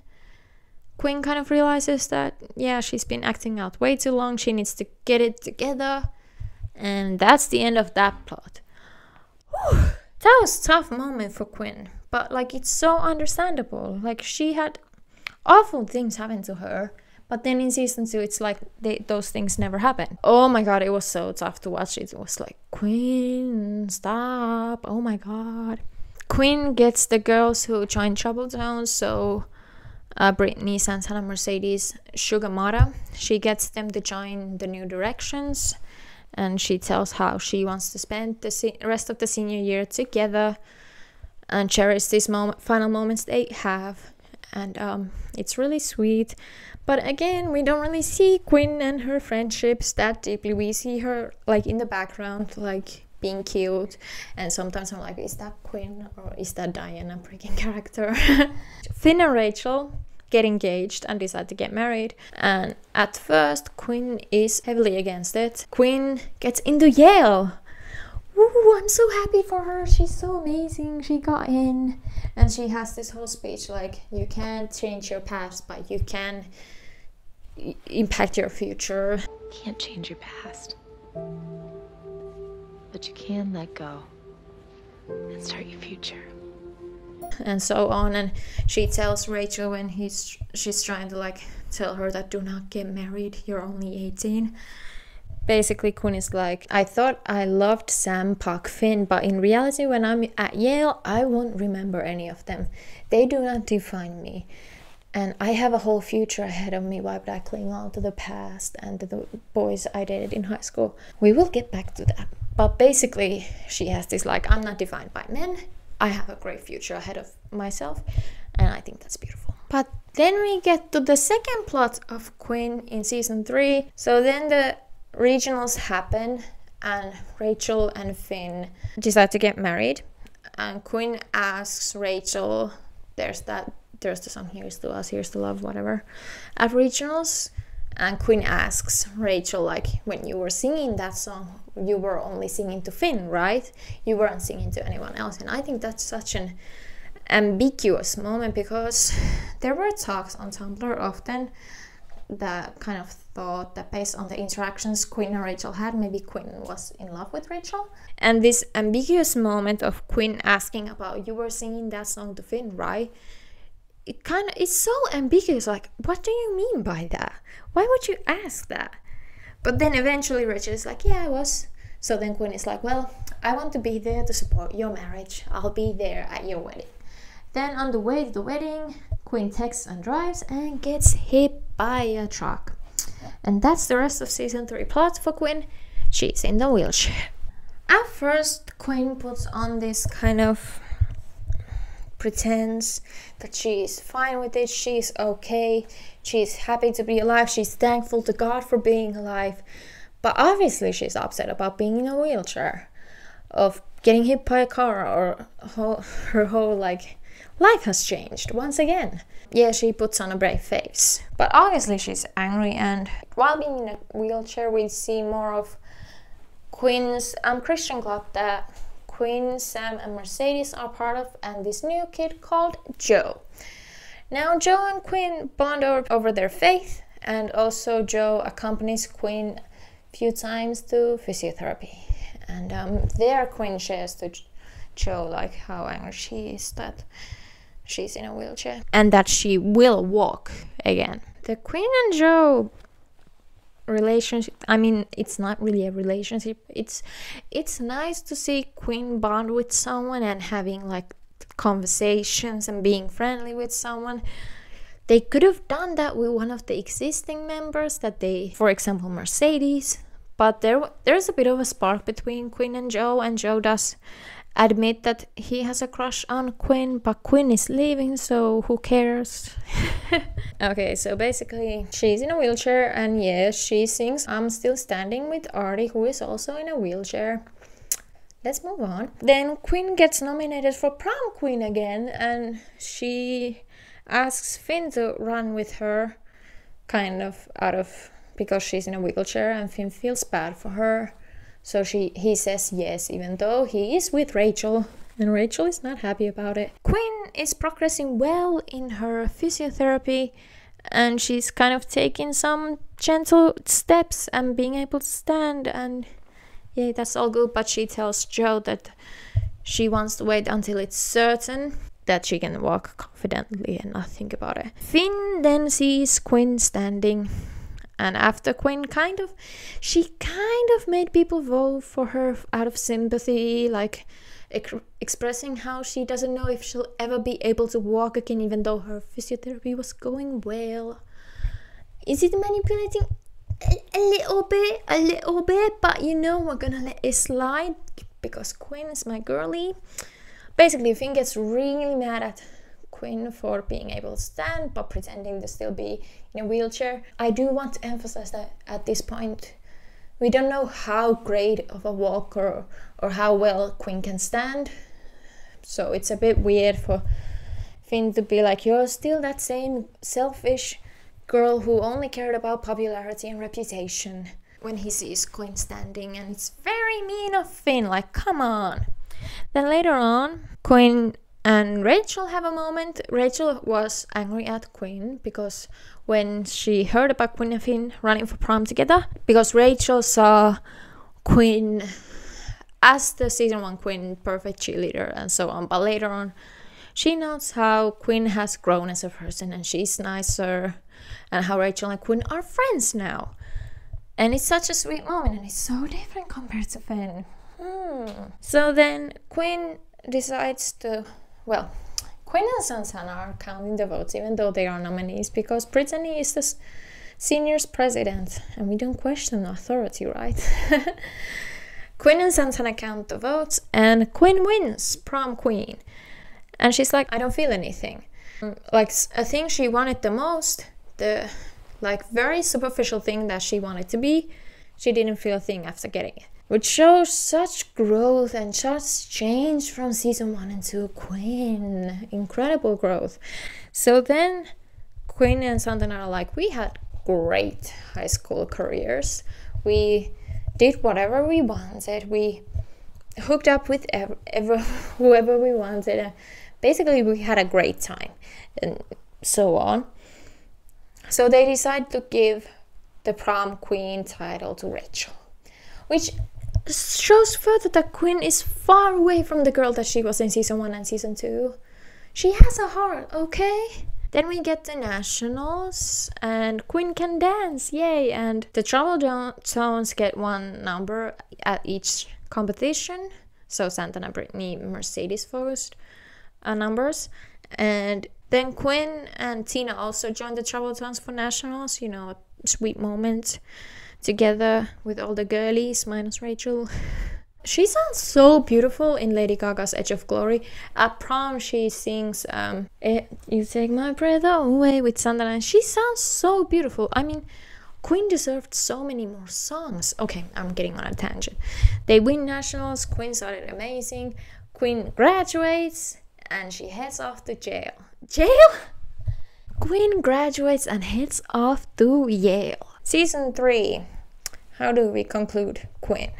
Quinn kind of realizes that, yeah, she's been acting out way too long, she needs to get it together. And that's the end of that plot. Whew, that was a tough moment for Quinn, but like it's so understandable. Like she had awful things happen to her, but then in season 2 it's like those things never happen. Oh my god, it was so tough to watch. It was like, Quinn, stop. Oh my god. Quinn gets the girls who joined Troubled Tones, so Brittany, Santana, Mercedes, Sugar Mara, she gets them to join the New Directions, and she tells how she wants to spend the rest of the senior year together and cherish these final moments they have. And it's really sweet. But again, we don't really see Quinn and her friendships that deeply. We see her like in the background, like being cute, and sometimes I'm like, is that Quinn or is that Dianna freaking character? Finn and Rachel get engaged and decide to get married, and at first Quinn is heavily against it. Quinn gets into Yale. Ooh, I'm so happy for her, she's so amazing, she got in. And she has this whole speech like, you can't change your past, but you can impact your future. You can't change your past, but you can let go and start your future. And so on. And she tells Rachel when she's trying to like tell her that do not get married, you're only 18. Basically Quinn is like, I thought I loved Sam, Puck, Finn, but in reality when I'm at Yale I won't remember any of them. They do not define me, and I have a whole future ahead of me. Why would I cling on to the past and to the boys I dated in high school? We will get back to that. But basically she has this like, I'm not defined by men, I have a great future ahead of myself, and I think that's beautiful. But then we get to the second plot of Quinn in season 3. So then the regionals happen and Rachel and Finn decide to get married, and Quinn asks Rachel, there's the song Here's to Us, Here's to Love, whatever, at regionals, and Quinn asks Rachel like, when you were singing that song you were only singing to Finn, right? You weren't singing to anyone else. And I think that's such an ambiguous moment, because there were talks on Tumblr often that kind of thought that based on the interactions Quinn and Rachel had, maybe Quinn was in love with Rachel. And this ambiguous moment of Quinn asking about, you were singing that song to Finn, right? It's so ambiguous, like, what do you mean by that? Why would you ask that? But then eventually Rachel is like, yeah, I was. So then Quinn is like, well, I want to be there to support your marriage. I'll be there at your wedding. Then on the way to the wedding, Quinn texts and drives and gets hit by a truck. And that's the rest of season 3 plot for Quinn. She's in the wheelchair. At first, Quinn puts on this kind of pretends that she's fine with it, she's okay, she's happy to be alive, she's thankful to God for being alive. But obviously she's upset about being in a wheelchair, of getting hit by a car, or her whole like life has changed once again. Yeah, she puts on a brave face, but obviously she's angry. And while being in a wheelchair, we see more of Quinn's Christian club that Quinn, Sam and Mercedes are part of, and this new kid called Joe. Now Joe and Quinn bond over their faith, and also Joe accompanies Quinn a few times to physiotherapy. And there Quinn shares to Joe like how angry she is that she's in a wheelchair and that she will walk again. The Quinn and Joe relationship, I mean, it's not really a relationship, it's nice to see Quinn bond with someone and having like conversations and being friendly with someone. They could have done that with one of the existing members that they, for example Mercedes, but there's a bit of a spark between Quinn and Joe does admit that he has a crush on Quinn, but Quinn is leaving, so who cares? Okay, so basically she's in a wheelchair, and yes, she sings I'm Still Standing with Artie, who is also in a wheelchair. Let's move on. Then Quinn gets nominated for prom queen again, and she asks Finn to run with her, kind of because she's in a wheelchair, and Finn feels bad for her. So he says yes, even though he is with Rachel, and Rachel is not happy about it. Quinn is progressing well in her physiotherapy, and she's kind of taking some gentle steps and being able to stand, and yeah, that's all good. But she tells Joe that she wants to wait until it's certain that she can walk confidently and not think about it. Finn then sees Quinn standing, and after Quinn she kind of made people vote for her out of sympathy, like expressing how she doesn't know if she'll ever be able to walk again, even though her physiotherapy was going well. Is it manipulating? A little bit, but you know, we're gonna let it slide because Quinn is my girlie. Basically, Finn gets really mad at Quinn for being able to stand but pretending to still be in a wheelchair. I do want to emphasize that at this point, we don't know how great of a walker or how well Quinn can stand. So it's a bit weird for Finn to be like, you're still that same selfish girl who only cared about popularity and reputation, when he sees Quinn standing, and it's very mean of Finn, like, come on. Then later on, Quinn and Rachel have a moment. Rachel was angry at Quinn because when she heard about Quinn and Finn running for prom together, because Rachel saw Quinn as the season 1 Quinn, perfect cheerleader and so on, but later on she notes how Quinn has grown as a person and she's nicer, and how Rachel and Quinn are friends now. And it's such a sweet moment, and it's so different compared to Finn. So then Quinn decides to, well, Quinn and Santana are counting the votes, even though they are nominees, because Brittany is the senior's president, and we don't question authority, right? Quinn and Santana count the votes, and Quinn wins prom queen. And she's like, I don't feel anything. Like, a thing she wanted the most, the very superficial thing that she wanted to be, she didn't feel a thing after getting it. Which shows such growth and such change from season 1 and 2. Quinn, incredible growth. So then Quinn and Santana are like, we had great high school careers. We did whatever we wanted. We hooked up with whoever we wanted. Basically, we had a great time and so on. So they decide to give the prom queen title to Rachel, which shows further that Quinn is far away from the girl that she was in season 1 and season 2. She has a heart, okay? Then we get the nationals, and Quinn can dance, yay! And the Trouble Tones get 1 number at each competition. So Santana, Brittany, Mercedes focused numbers. And then Quinn and Tina also joined the Trouble Tones for nationals, you know, a sweet moment together with all the girlies minus Rachel. She sounds so beautiful in Lady Gaga's Edge of Glory. At prom she sings You Take My Breath Away with Santana, and she sounds so beautiful. I mean, Quinn deserved so many more songs. Okay, I'm getting on a tangent. They win nationals, Quinn started amazing, Quinn graduates and she heads off to jail. Jail? Quinn graduates and heads off to Yale. Season 3. How do we conclude Quinn?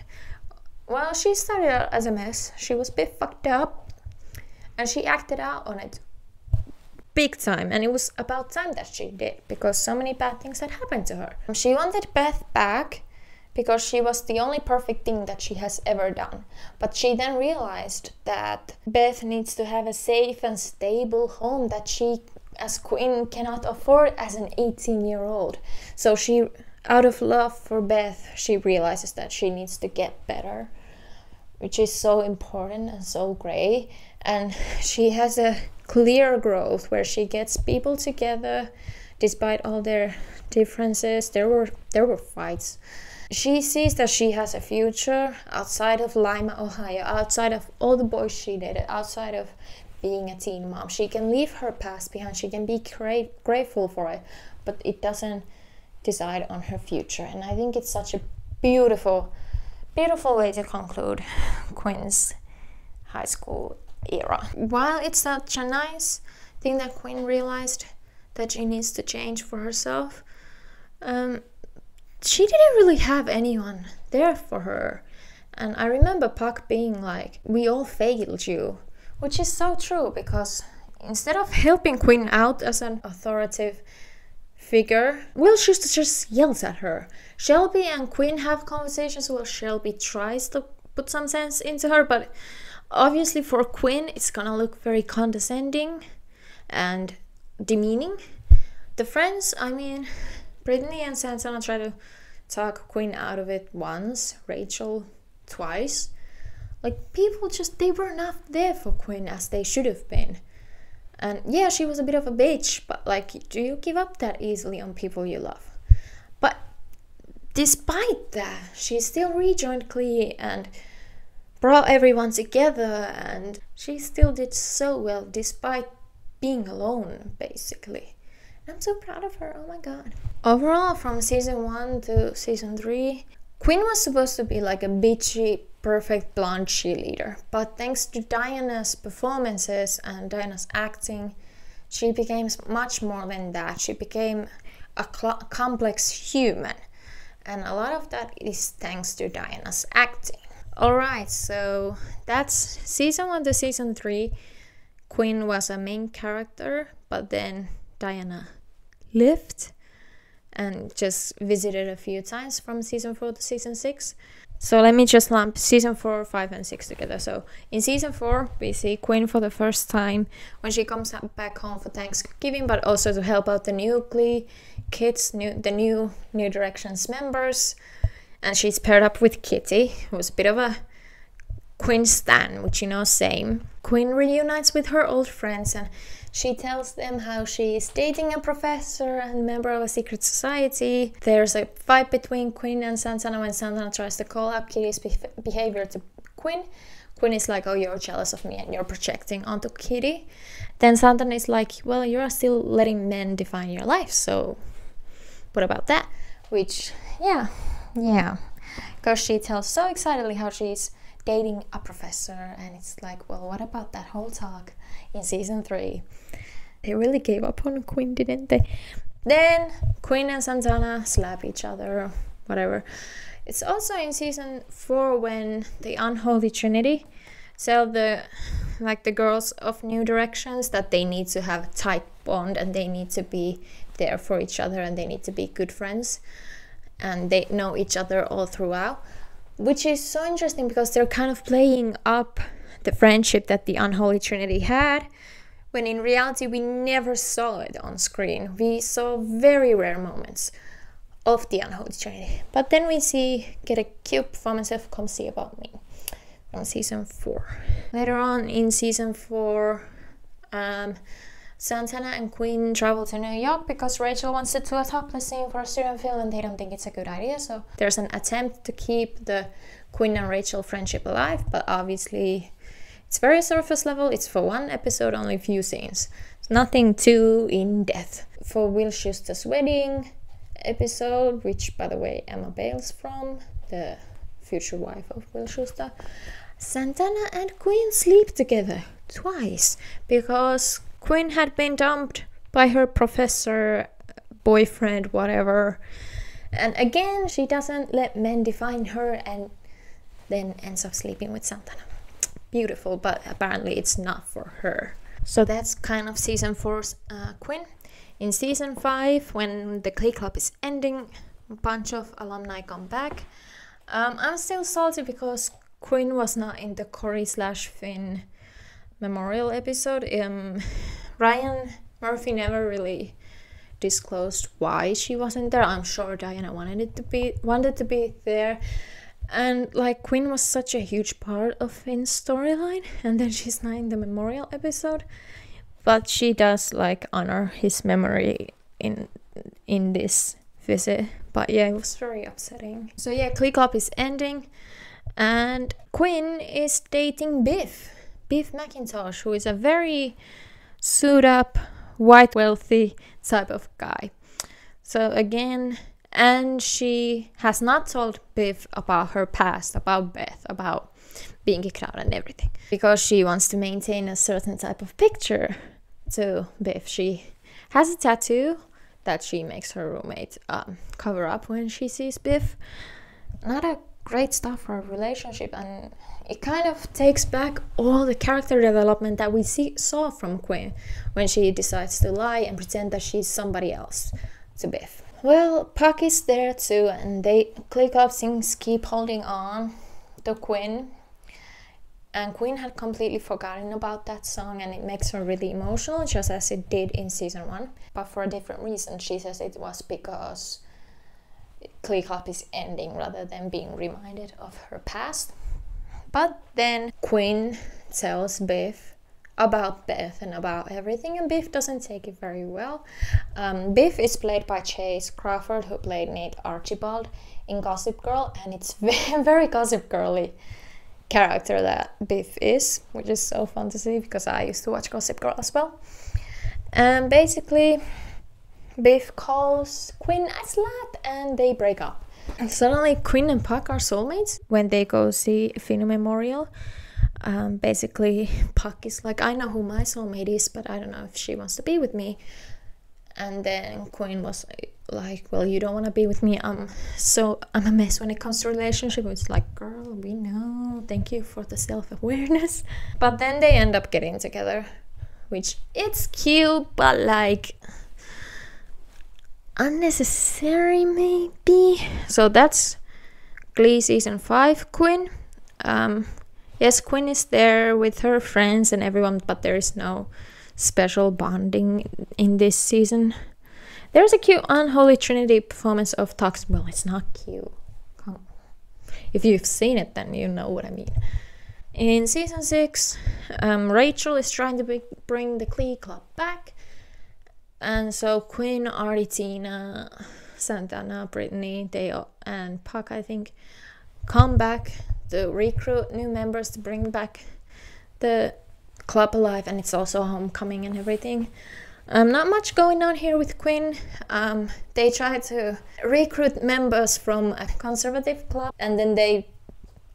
Well, she started out as a mess. She was a bit fucked up, and she acted out on it big time. And it was about time that she did, because so many bad things had happened to her. She wanted Beth back because she was the only perfect thing that she has ever done. But she then realized that Beth needs to have a safe and stable home that she, as Quinn, cannot afford as an 18-year-old. So she, out of love for Beth, she realizes that she needs to get better, which is so important and so great. And she has a clear growth where she gets people together despite all their differences. There were fights. She sees that she has a future outside of Lima, Ohio, outside of all the boys she dated, outside of being a teen mom. She can leave her past behind. She can be grateful for it, but it doesn't decide on her future. And I think it's such a beautiful way to conclude Quinn's high school era. While it's such a nice thing that Quinn realized that she needs to change for herself, she didn't really have anyone there for her. And I remember Puck being like, we all failed you, which is so true, because instead of helping Quinn out as an authoritative figure, Will Schuster just yells at her. Shelby and Quinn have conversations where Shelby tries to put some sense into her, but obviously for Quinn it's gonna look very condescending and demeaning. The friends, I mean, Brittany and Santana try to talk Quinn out of it once, Rachel twice. Like, people just, they were not there for Quinn as they should have been. And yeah, she was a bit of a bitch, but like, do you give up that easily on people you love? But despite that, she still rejoined Glee and brought everyone together, and she still did so well despite being alone, basically. I'm so proud of her, oh my god. Overall, from season 1 to season 3, Quinn was supposed to be like a bitchy, perfect blonde cheerleader, but thanks to Diana's performances and Diana's acting, she became much more than that. She became a complex human, and a lot of that is thanks to Diana's acting. Alright, so that's season 1 to season 3. Quinn was a main character, but then Diana left and just visited a few times from season 4 to season 6. So let me just lump season 4, 5 and 6 together. So in season 4 we see Quinn for the first time when she comes back home for Thanksgiving, but also to help out the new Glee kids, the new New Directions members. And she's paired up with Kitty, who's a bit of a Quinn stan, which, you know, same. Quinn reunites with her old friends and she tells them how she is dating a professor and member of a secret society. There's a fight between Quinn and Santana when Santana tries to call out Kitty's behavior to Quinn. Quinn is like, oh, you're jealous of me and you're projecting onto Kitty. Then Santana is like, well, you're still letting men define your life, so what about that? Which, yeah. Because she tells so excitedly how she's dating a professor, and it's like, well, what about that whole talk in season 3? They really gave up on Quinn, didn't they? Then Quinn and Santana slap each other, whatever. It's also in season 4 when the Unholy Trinity tell the girls of New Directions that they need to have a tight bond and they need to be there for each other and they need to be good friends and they know each other all throughout. Which is so interesting because they're kind of playing up the friendship that the Unholy Trinity had, when in reality we never saw it on screen. We saw very rare moments of the Unholy Trinity. But then we get a cute performance of Come See About Me from season 4. Later on in season 4, Santana and Quinn travel to New York because Rachel wants to do a topless scene for a student film and they don't think it's a good idea. So there's an attempt to keep the Quinn and Rachel friendship alive, but obviously it's very surface level. It's for one episode, only few scenes. It's nothing too in depth. For Will Schuster's wedding episode, which by the way Emma Bale's from, the future wife of Will Schuster, Santana and Quinn sleep together twice because Quinn had been dumped by her professor, boyfriend, whatever. And again, she doesn't let men define her and then ends up sleeping with Santana. Beautiful, but apparently it's not for her. So that's kind of season 4's Quinn. In season 5, when the Glee Club is ending, a bunch of alumni come back. I'm still salty because Quinn was not in the Corey/Finn memorial episode. Ryan Murphy never really disclosed why she wasn't there. I'm sure Diana wanted to be there, and like Quinn was such a huge part of Finn's storyline, and then she's not in the memorial episode, but she does like honor his memory in this visit. But yeah, it was very upsetting. So yeah, Glee Club is ending, and Quinn is dating Biff McIntosh, who is a very suit up, white, wealthy type of guy. So again, and she has not told Biff about her past, about Beth, about being kicked out and everything, because she wants to maintain a certain type of picture to Biff. She has a tattoo that she makes her roommate cover up when she sees Biff. Not a great stuff for a relationship, and it kind of takes back all the character development that we saw from Quinn when she decides to lie and pretend that she's somebody else to Biff. Well, Puck is there too, and Glee Club sings Keep Holding On to Quinn. And Quinn had completely forgotten about that song, and it makes her really emotional, just as it did in season 1. But for a different reason. She says it was because Glee Club is ending rather than being reminded of her past. But then Quinn tells Biff about Beth and about everything, and Biff doesn't take it very well. Biff is played by Chase Crawford, who played Nate Archibald in Gossip Girl, and it's very Gossip Girly character that Biff is, which is so fun to see because I used to watch Gossip Girl as well. And basically Biff calls Quinn a slut and they break up. And suddenly Quinn and Puck are soulmates when they go see Finn Memorial. Basically Puck is like, I know who my soulmate is, but I don't know if she wants to be with me. And then Quinn was like, well, you don't want to be with me, I'm a mess when it comes to relationship. It's like, girl, we know, thank you for the self-awareness. But then they end up getting together, which it's cute, but like unnecessary maybe. So that's Glee season 5 Quinn. Yes, Quinn is there with her friends and everyone, but there is no special bonding in this season. There's a cute Unholy Trinity performance of Toxic. Well, it's not cute. If you've seen it, then you know what I mean. In season 6, Rachel is trying to bring the Glee Club back. And so Quinn, Artie, Tina, Santana, Brittany, and Puck, I think, come back to recruit new members to bring back the club alive, and it's also homecoming and everything. Not much going on here with Quinn. They try to recruit members from a conservative club, and then they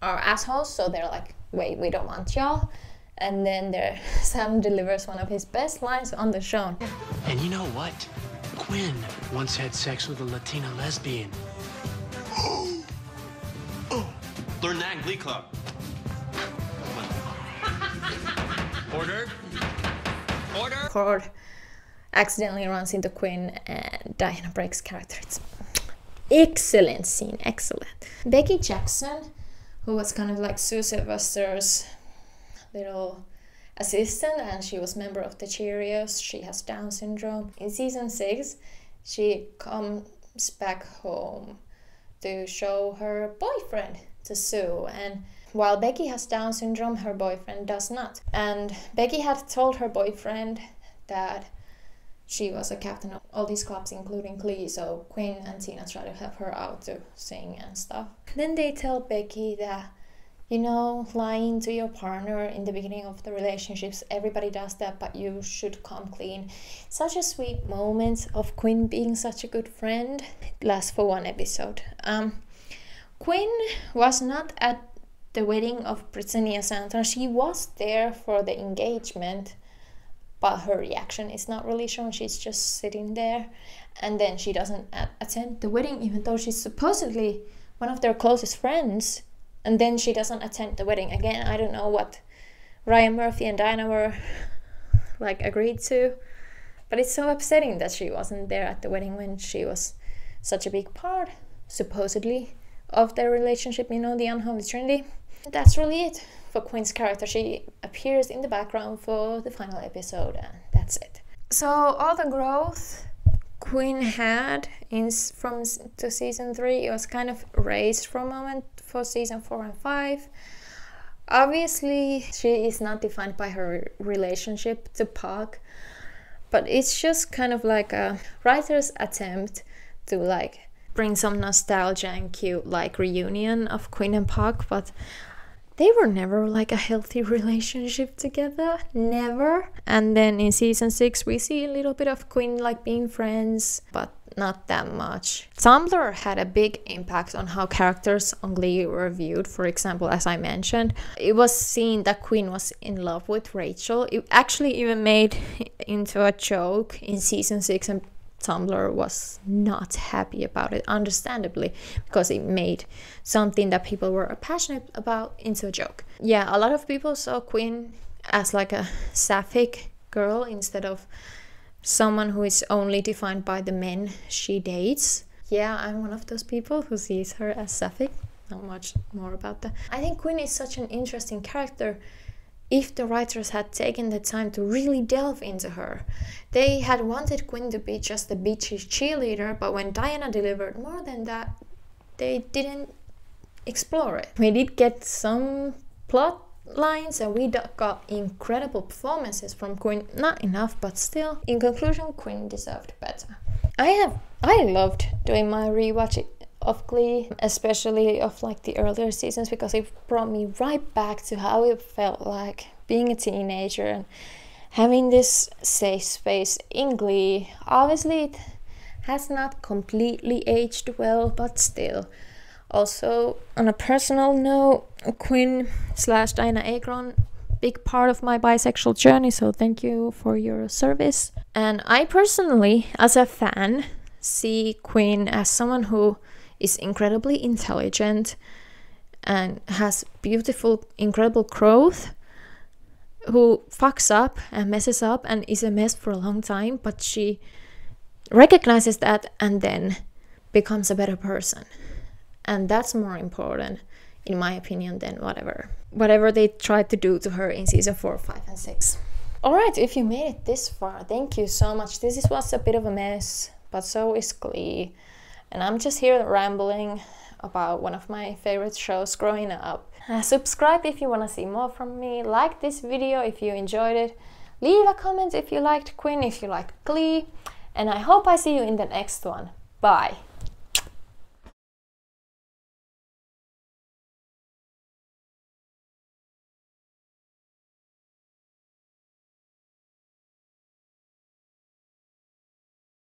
are assholes, so they're like, wait, we don't want y'all. And then Sam delivers one of his best lines on the show. And you know what? Quinn once had sex with a Latina lesbian. Learn that in Glee Club. Order. Order. Cord accidentally runs into Quinn and Diana breaks character. It's excellent scene, excellent. Becky Jackson, who was kind of like Sue Sylvester's little assistant, and she was member of the Cheerios. She has Down syndrome. In season 6, she comes back home to show her boyfriend to Sue, and while Becky has Down syndrome, her boyfriend does not. And Becky had told her boyfriend that she was a captain of all these clubs, including Glee, so Quinn and Tina try to help her out to sing and stuff. Then they tell Becky that, you know, lying to your partner in the beginning of the relationships, everybody does that, but you should come clean. Such a sweet moment of Quinn being such a good friend. It lasts for 1 episode. Quinn was not at the wedding of Brittany and Santana. She was there for the engagement, but her reaction is not really shown. She's just sitting there, and then she doesn't attend the wedding, even though she's supposedly one of their closest friends. And then she doesn't attend the wedding. Again, I don't know what Ryan Murphy and Diana were like agreed to, but it's so upsetting that she wasn't there at the wedding when she was such a big part, supposedly, of their relationship, you know, the Unholy Trinity. That's really it for Quinn's character. She appears in the background for the final episode, and that's it. So all the growth Quinn had to season 3, it was kind of erased for a moment for season 4 and 5. Obviously, she is not defined by her relationship to Puck, but it's just kind of like a writer's attempt to like bring some nostalgia and cute like reunion of Quinn and Puck, but they were never like a healthy relationship together, never. And then in season 6 we see a little bit of Quinn like being friends, but not that much. Tumblr had a big impact on how characters on Glee were viewed. For example, as I mentioned, it was seen that Quinn was in love with Rachel. It actually even made into a joke in season 6, and Tumblr was not happy about it, understandably, because it made something that people were passionate about into a joke. Yeah, a lot of people saw Quinn as like a sapphic girl instead of someone who is only defined by the men she dates. Yeah, I'm one of those people who sees her as sapphic. Not much more about that. I think Quinn is such an interesting character if the writers had taken the time to really delve into her. They had wanted Quinn to be just a bitchy cheerleader, but when Dianna delivered more than that, they didn't explore it. We did get some plot lines and we got incredible performances from Quinn. Not enough, but still. In conclusion, Quinn deserved better. I loved doing my rewatch of Glee, especially of like the earlier seasons, because it brought me right back to how it felt like being a teenager and having this safe space in Glee. Obviously it has not completely aged well, but still. Also, on a personal note, Quinn / Dianna Agron, big part of my bisexual journey, so thank you for your service. And I personally, as a fan, see Quinn as someone who is incredibly intelligent and has beautiful, incredible growth, who fucks up and messes up and is a mess for a long time, but she recognizes that and then becomes a better person. And that's more important, in my opinion, than whatever they tried to do to her in season 4, 5, and 6. Alright, if you made it this far, thank you so much. This was a bit of a mess, but so is Glee. And I'm just here rambling about one of my favorite shows growing up. Subscribe if you want to see more from me. Like this video if you enjoyed it. Leave a comment if you liked Quinn, if you liked Glee. And I hope I see you in the next one. Bye!